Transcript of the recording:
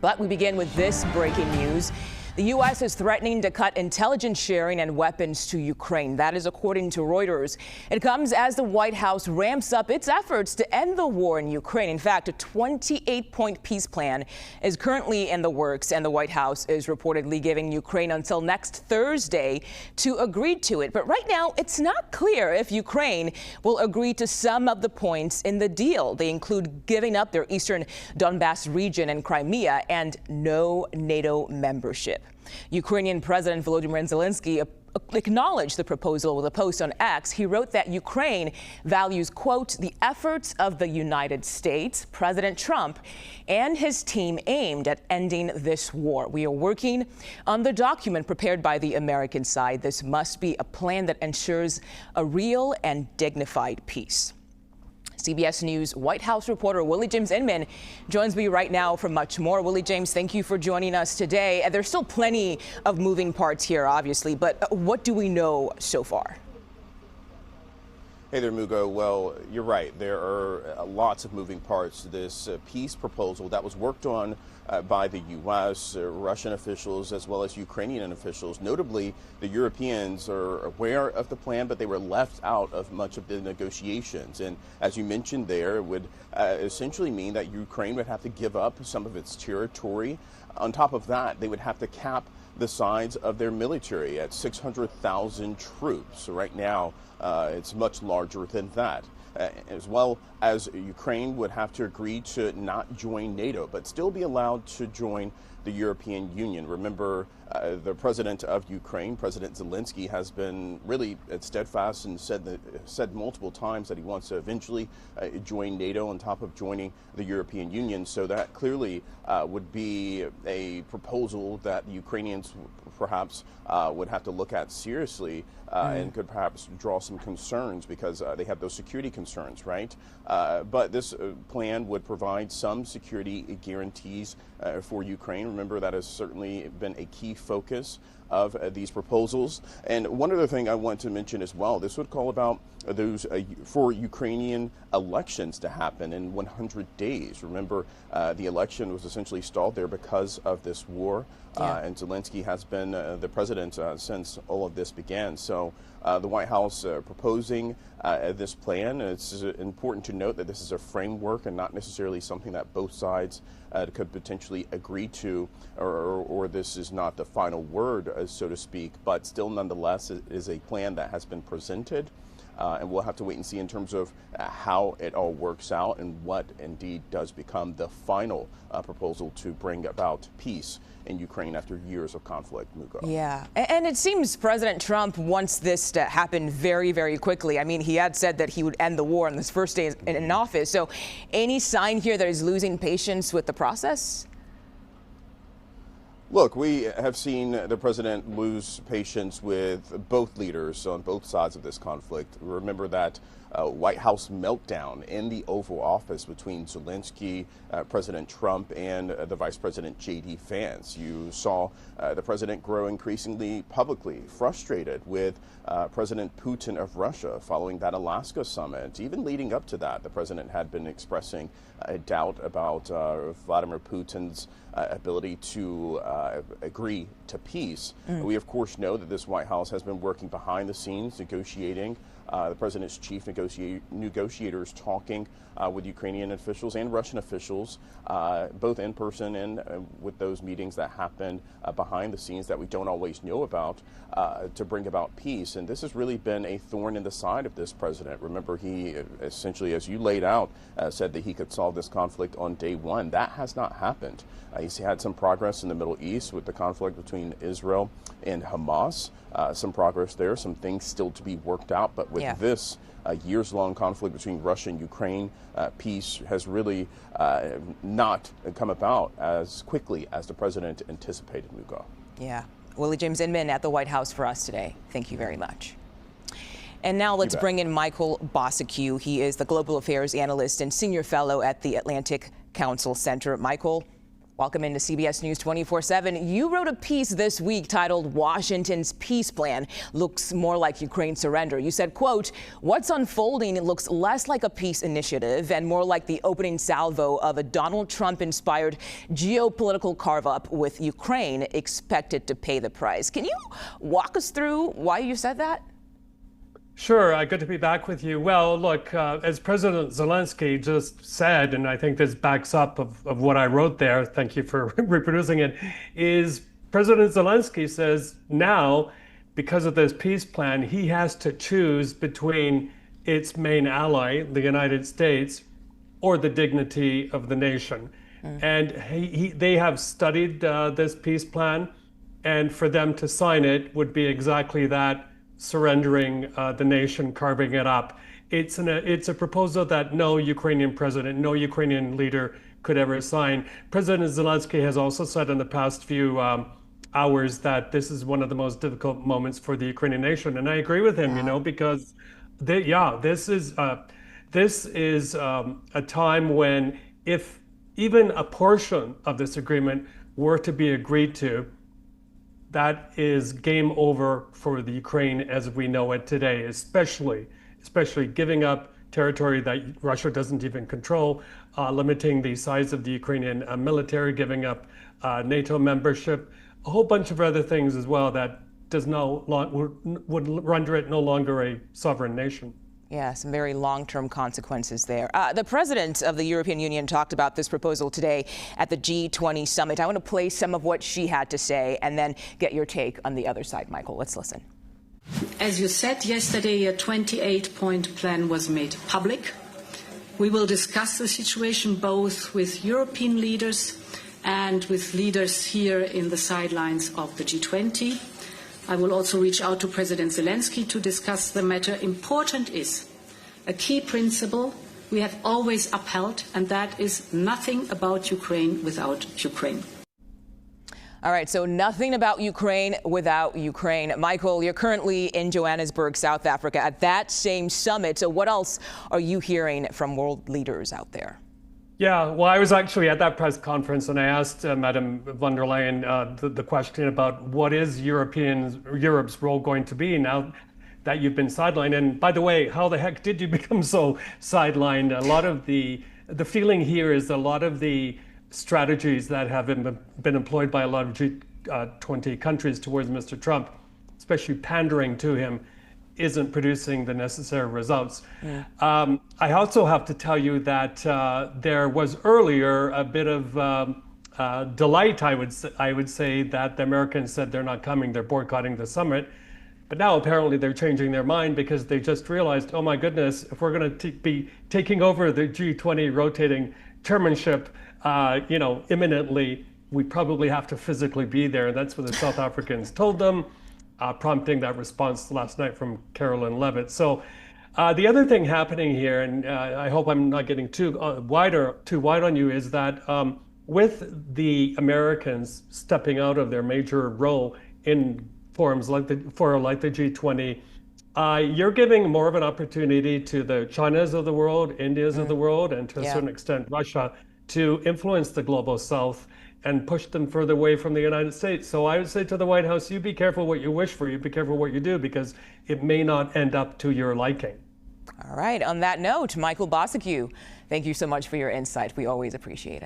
But we begin with this breaking news. The U.S. is threatening to cut intelligence sharing and weapons to Ukraine. That is according to Reuters. It comes as the White House ramps up its efforts to end the war in Ukraine. In fact, a 28-point peace plan is currently in the works, and the White House is reportedly giving Ukraine until next Thursday to agree to it. But right now, it's not clear if Ukraine will agree to some of the points in the deal. They include giving up their eastern Donbas region and Crimea and no NATO membership. Ukrainian President Volodymyr Zelensky acknowledged the proposal with a post on X. He wrote that Ukraine values, quote, the efforts of the United States, President Trump, and his team aimed at ending this war. We are working on the document prepared by the American side. This must be a plan that ensures a real and dignified peace. CBS News White House reporter Willie Inman joins me right now for much more. Willie James, thank you for joining us today. There's still plenty of moving parts here, obviously, but what do we know so far? Hey there, Mugo. Well, you're right. There are lots of moving parts to this peace proposal that was worked on by the U.S., Russian officials, as well as Ukrainian officials. Notably, the Europeans are aware of the plan, but they were left out of much of the negotiations. And as you mentioned there, it would essentially mean that Ukraine would have to give up some of its territory. On top of that, they would have to cap the size of their military at 600,000 troops. So right now, it's much larger than that. As well as Ukraine would have to agree to not join NATO, but still be allowed to join the European Union. Remember, the president of Ukraine, President Zelensky, has been really steadfast and said multiple times that he wants to eventually join NATO on top of joining the European Union. So that clearly would be a proposal that the Ukrainians perhaps would have to look at seriously and could perhaps draw some concerns because they have those security concerns, right? But this plan would provide some security guarantees for Ukraine. Remember, that has certainly been a key focus of these proposals. And one other thing I want to mention as well, this would call about those for Ukrainian elections to happen in 100 days. Remember, the election was essentially stalled there because of this war. And Zelensky has been the president since all of this began. So the White House proposing this plan. It's important to note that this is a framework and not necessarily something that both sides could potentially agree to, or this is not the final word, so to speak, but still nonetheless it is a plan that has been presented. And we'll have to wait and see in terms of how it all works out and what indeed does become the final proposal to bring about peace in Ukraine after years of conflict, Mugo. Yeah, and it seems President Trump wants this to happen very, very quickly. I mean, he had said that he would end the war on his first day in office. So any sign here that he's losing patience with the process? Look, we have seen the president lose patience with both leaders on both sides of this conflict. Remember that White House meltdown in the Oval Office between Zelensky, President Trump, and the Vice President J.D. Vance. You saw the president grow increasingly publicly frustrated with President Putin of Russia following that Alaska summit. Even leading up to that, the president had been expressing a doubt about Vladimir Putin's ability to agree to peace. We, of course, know that this White House has been working behind the scenes, negotiating. The president's chief negotiators talking with Ukrainian officials and Russian officials, both in person and with those meetings that happen behind the scenes that we don't always know about, to bring about peace. And this has really been a thorn in the side of this president. Remember, he essentially, as you laid out, said that he could solve this conflict on day one. That has not happened. He's had some progress in the Middle East with the conflict between Israel and Hamas. Some progress there, some things still to be worked out. But with this years-long conflict between Russia and Ukraine, peace has really not come about as quickly as the president anticipated, Mugo. Yeah. Willie James Inman at the White House for us today. Thank you very much. And now let's bring in Michael Bociurkiw. He is the Global Affairs Analyst and Senior Fellow at the Atlantic Council Center. Michael, Welcome into CBS News 24/7. You wrote a piece this week titled "Washington's Peace Plan Looks More Like Ukraine Surrender." You said, quote, "What's unfolding looks less like a peace initiative and more like the opening salvo of a Donald Trump-inspired geopolitical carve-up with Ukraine expected to pay the price." Can you walk us through why you said that? Sure, good to be back with you. Well, look, as President Zelensky just said, and I think this backs up of what I wrote there, thank you for reproducing it, is President Zelensky says now, because of this peace plan, he has to choose between its main ally, the United States, or the dignity of the nation. And they have studied this peace plan, and for them to sign it would be exactly that, surrendering the nation, carving it up. It's a proposal that no Ukrainian president, no Ukrainian leader could ever sign. President Zelensky has also said in the past few hours that this is one of the most difficult moments for the Ukrainian nation, and I agree with him. Because this is a time when if even a portion of this agreement were to be agreed to, that is game over for the Ukraine as we know it today, especially giving up territory that Russia doesn't even control, limiting the size of the Ukrainian military, giving up NATO membership, a whole bunch of other things as well that would render it no longer a sovereign nation. Yeah, some very long-term consequences there. The president of the European Union talked about this proposal today at the G20 summit. I want to play some of what she had to say and then get your take on the other side. Michael, let's listen. As you said yesterday, a 28-point plan was made public. We will discuss the situation both with European leaders and with leaders here in the sidelines of the G20. I will also reach out to President Zelensky to discuss the matter. Important is a key principle we have always upheld, and that is nothing about Ukraine without Ukraine. All right, so nothing about Ukraine without Ukraine. Michael, you're currently in Johannesburg, South Africa, at that same summit. So what else are you hearing from world leaders out there? Yeah, well, I was actually at that press conference, and I asked Madam von der Leyen the question about what is Europe's role going to be now that you've been sidelined. And by the way, how the heck did you become so sidelined? A lot of the feeling here is a lot of the strategies that have been employed by a lot of G20 countries towards Mr. Trump, especially pandering to him, isn't producing the necessary results. I also have to tell you that there was earlier a bit of delight, I would say, that the Americans said they're not coming, they're boycotting the summit. But now apparently they're changing their mind because they just realized, oh my goodness, if we're going to be taking over the G20 rotating chairmanship, imminently, we probably have to physically be there. And that's what the South Africans told them. Prompting that response last night from Carolyn Levitt. So the other thing happening here, and I hope I'm not getting too wide on you, is that with the Americans stepping out of their major role in forums like the G20, you're giving more of an opportunity to the Chinas of the world, Indias of the world, and to a certain extent Russia to influence the global South and push them further away from the United States. So I would say to the White House, you be careful what you wish for, you be careful what you do, because it may not end up to your liking. All right, on that note, Michael Bociurkiw, thank you so much for your insight. We always appreciate it.